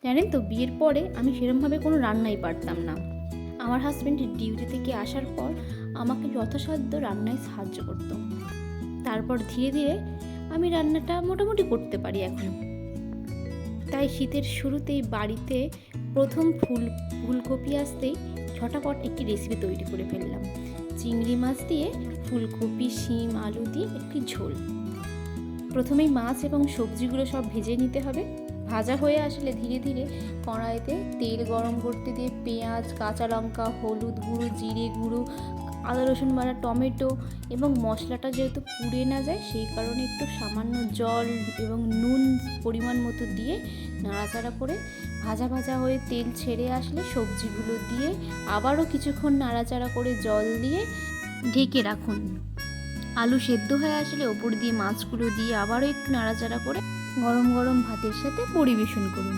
জানেন তো, বিয়ের পরে আমি সেরকমভাবে কোনো রান্নাই পারতাম না। আমার হাজব্যান্ড ডিউটি থেকে আসার পর আমাকে যথাসাধ্য রান্নায় সাহায্য করতো। তারপর ধীরে ধীরে আমি রান্নাটা মোটামুটি করতে পারি এখন। তাই শীতের শুরুতেই বাড়িতে প্রথম ফুলকপি আসতেই ঝটাপট একটি রেসিপি তৈরি করে ফেললাম। চিংড়ি মাছ দিয়ে ফুলকপি, শিম, আলু দিয়ে একটি ঝোল। প্রথমেই মাছ এবং সবজিগুলো সব ভেজে নিতে হবে। ভাজা হয়ে আসলে ধীরে ধীরে কড়াইতে তেল গরম করতে দিয়ে পেঁয়াজ, কাঁচা লঙ্কা, হলুদ গুঁড়ো, জিরে গুঁড়ো, আদা রসুন বাটা, টমেটো এবং মশলাটা যেহেতু পুড়ে না যায় সেই কারণে একটু সামান্য জল এবং নুন পরিমাণ মতো দিয়ে নাড়াচাড়া করে ভাজা ভাজা হয়ে তেল ছেড়ে আসলে সবজিগুলো দিয়ে আবারও কিছুক্ষণ নাড়াচাড়া করে জল দিয়ে ঢেকে রাখুন। আলু সেদ্ধ হয়ে আসলে ওপর দিয়ে মাছগুলো দিয়ে আবারও একটু নাড়াচাড়া করে গরম গরম ভাতের সাথে পরিবেশন করুন।